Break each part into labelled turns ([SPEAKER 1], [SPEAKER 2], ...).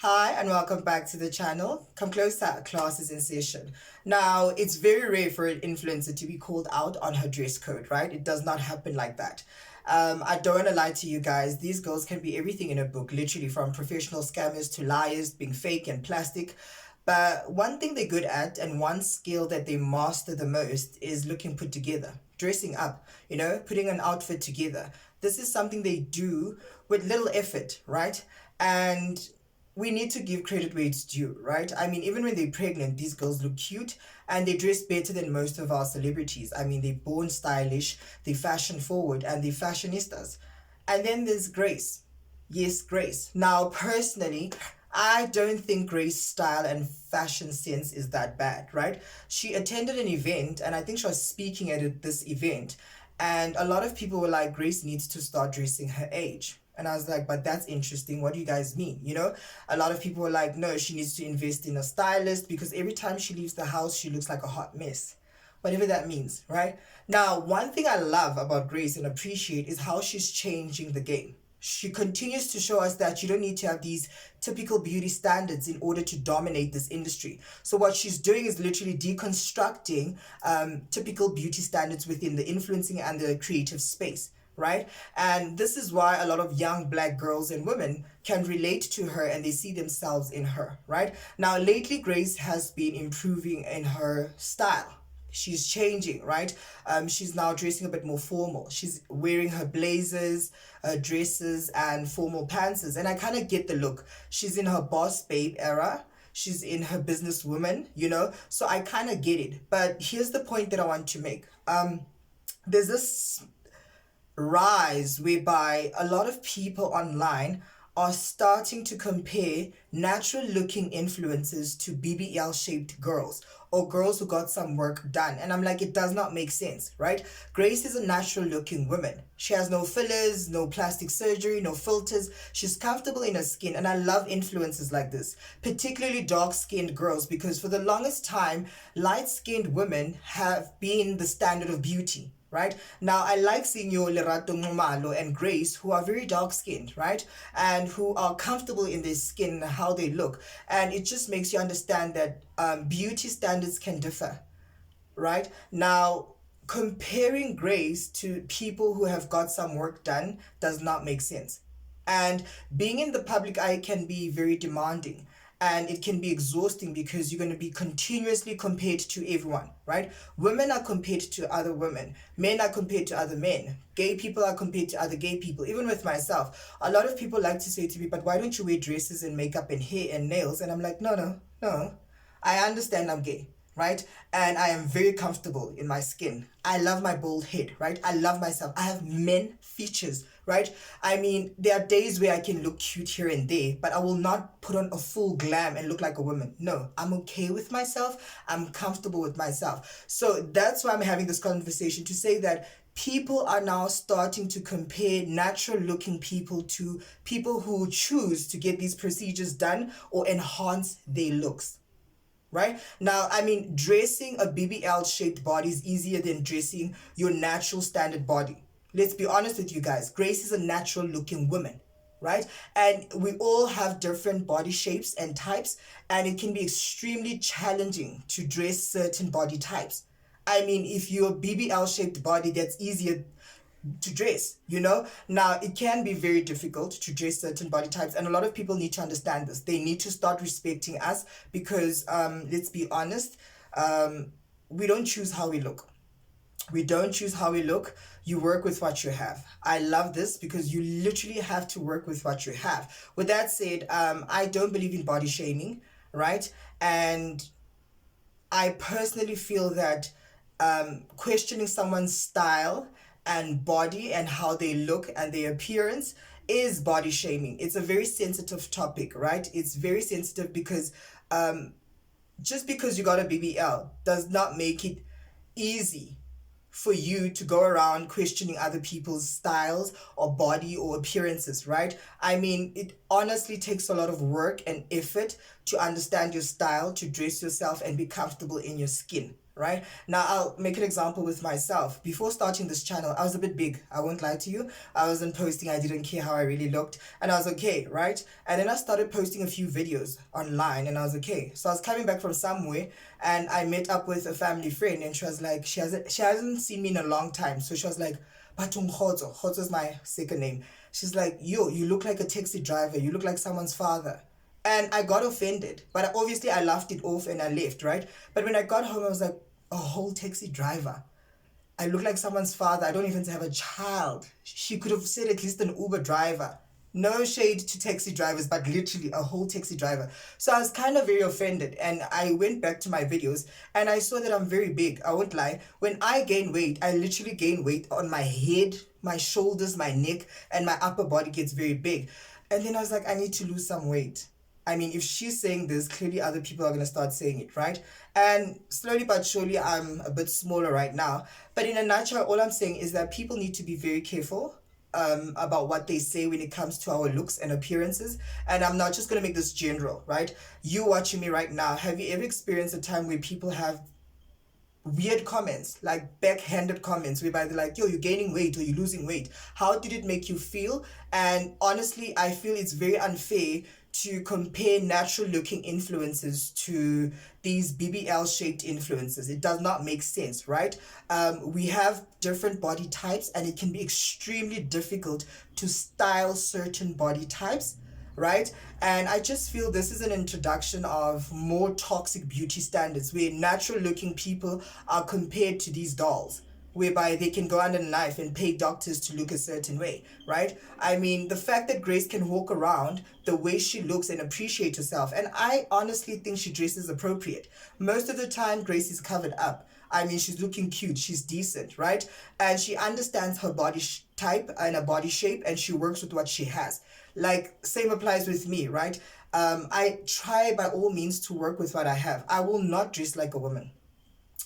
[SPEAKER 1] Hi and welcome back to the channel. Come closer, class is in session. Now, it's very rare for an influencer to be called out on her dress code, right? It does not happen like that. I don't want to lie to you guys. These girls can be everything in a book, literally from professional scammers to liars, being fake and plastic. But one thing they're good at and one skill that they master the most is looking put together, dressing up, putting an outfit together. This is something they do with little effort, right? And we need to give credit where it's due, right? I mean, even when they're pregnant, these girls look cute and they dress better than most of our celebrities. I mean, they're born stylish, they fashion forward, and they're fashionistas. And then there's Grace. Yes, Grace. Now, personally, I don't think Grace's style and fashion sense is that bad, right? She attended an event, and I think she was speaking at this event, and a lot of people were like, Grace needs to start dressing her age. And I was like, but that's interesting. What do you guys mean? A lot of people were like, no, she needs to invest in a stylist because every time she leaves the house, she looks like a hot mess. Whatever that means, right? Now, one thing I love about Grace and appreciate is how she's changing the game. She continues to show us that you don't need to have these typical beauty standards in order to dominate this industry. So what she's doing is literally deconstructing typical beauty standards within the influencing and the creative space, right? And this is why a lot of young black girls and women can relate to her and they see themselves in her, right? Now, lately, Grace has been improving in her style. She's changing, right? She's now dressing a bit more formal. She's wearing her blazers, dresses, and formal pantses. And I kind of get the look. She's in her boss babe era. She's in her businesswoman. So I kind of get it. But here's the point that I want to make. There's this rise whereby a lot of people online are starting to compare natural looking influencers to BBL shaped girls or girls who got some work done. And I'm like, it does not make sense, right? Grace is a natural looking woman. She has no fillers, no plastic surgery, no filters. She's comfortable in her skin. And I love influencers like this, particularly dark skinned girls, because for the longest time, light skinned women have been the standard of beauty. Right now, I like seeing your Lerato Ngumalo and Grace, who are very dark skinned, right, and who are comfortable in their skin and how they look, and it just makes you understand that beauty standards can differ, right? Now, comparing Grace to people who have got some work done does not make sense. And being in the public eye can be very demanding and it can be exhausting because you're going to be continuously compared to everyone, right? Women are compared to other women, men are compared to other men, gay people are compared to other gay people. Even with myself, a lot of people like to say to me, but why don't you wear dresses and makeup and hair and nails? And I'm like, no, no, no. I understand I'm gay, right? And I am very comfortable in my skin. I love my bald head, right? I love myself. I have men features, right? I mean, there are days where I can look cute here and there, but I will not put on a full glam and look like a woman. No, I'm okay with myself. I'm comfortable with myself. So that's why I'm having this conversation to say that people are now starting to compare natural looking people to people who choose to get these procedures done or enhance their looks, right? Now, I mean, dressing a BBL shaped body is easier than dressing your natural standard body. Let's be honest with you guys. Grace is a natural looking woman, right? And we all have different body shapes and types, and it can be extremely challenging to dress certain body types. I mean, if you're a BBL shaped body, that's easier to dress. Now it can be very difficult to dress certain body types, and a lot of people need to understand this. They need to start respecting us because let's be honest, we don't choose how we look. We don't choose how we look. You work with what you have. I love this because you literally have to work with what you have. With that said, I don't believe in body shaming, right? And I personally feel that questioning someone's style and body and how they look and their appearance is body shaming. It's a very sensitive topic, right? It's very sensitive because just because you got a BBL does not make it easy for you to go around questioning other people's styles or body or appearances, right? I mean, it honestly takes a lot of work and effort to understand your style, to dress yourself and be comfortable in your skin, right? Now, I'll make an example with myself. Before starting this channel, I was a bit big. I won't lie to you. I wasn't posting. I didn't care how I really looked. And I was okay, right? And then I started posting a few videos online and I was okay. So I was coming back from somewhere and I met up with a family friend and she was like, she hasn't seen me in a long time. So she was like, Batung Hodzo. Hodzo is my second name. She's like, yo, you look like a taxi driver. You look like someone's father. And I got offended. But obviously I laughed it off and I left, right? But when I got home, I was like, a whole taxi driver. I look like someone's father. I don't even have a child. She could have said at least an Uber driver. No shade to taxi drivers, but literally a whole taxi driver. So I was kind of very offended. And I went back to my videos and I saw that I'm very big. I won't lie. When I gain weight, I literally gain weight on my head, my shoulders, my neck, and my upper body gets very big. And then I was like, I need to lose some weight. I mean, if she's saying this, clearly other people are going to start saying it, right? And slowly but surely, I'm a bit smaller right now. But in a nutshell, all I'm saying is that people need to be very careful about what they say when it comes to our looks and appearances. And I'm not just going to make this general, right? You watching me right now, have you ever experienced a time where people have weird comments, like backhanded comments, whereby they're like, yo, you're gaining weight or you're losing weight? How did it make you feel? And honestly, I feel it's very unfair to compare natural looking influencers to these BBL shaped influencers. It does not make sense, right? We have different body types and it can be extremely difficult to style certain body types, right? And I just feel this is an introduction of more toxic beauty standards where natural looking people are compared to these dolls, whereby they can go under the knife and pay doctors to look a certain way, right? I mean, the fact that Grace can walk around the way she looks and appreciate herself, and I honestly think she dresses appropriate. Most of the time, Grace is covered up. I mean, she's looking cute, she's decent, right? And she understands her body type and her body shape, and she works with what she has. Like, same applies with me, right? I try by all means to work with what I have. I will not dress like a woman.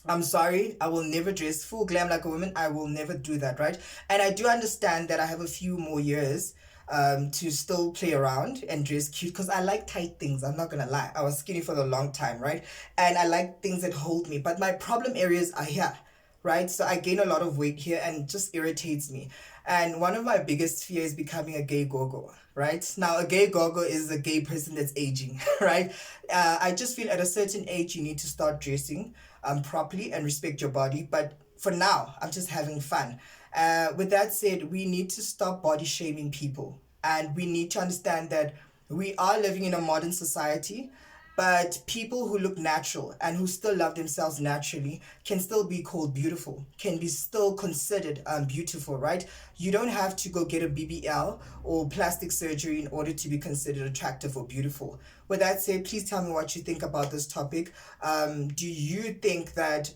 [SPEAKER 1] I'm sorry, I will never dress full glam like a woman. I will never do that, right? And I do understand that I have a few more years to still play around and dress cute because I like tight things. I'm not gonna lie. I was skinny for a long time, right? And I like things that hold me. But my problem areas are here, right? So I gain a lot of weight here and it just irritates me. And one of my biggest fears is becoming a gay gogo, right? Now, a gay gogo is a gay person that's aging, right? I just feel at a certain age, you need to start dressing properly and respect your body. But for now, I'm just having fun. With that said, we need to stop body shaming people. And we need to understand that we are living in a modern society, but people who look natural and who still love themselves naturally can still be called beautiful, can be still considered beautiful, right? You don't have to go get a BBL or plastic surgery in order to be considered attractive or beautiful. With that said, please tell me what you think about this topic. Do you think that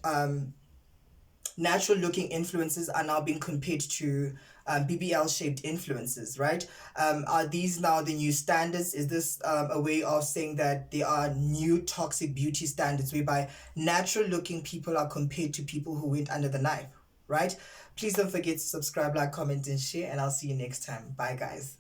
[SPEAKER 1] natural looking influencers are now being compared to BBL shaped influencers, right? Are these now the new standards? Is this a way of saying that there are new toxic beauty standards whereby natural looking people are compared to people who went under the knife, right? Please don't forget to subscribe, like, comment, and share, and I'll see you next time. Bye, guys.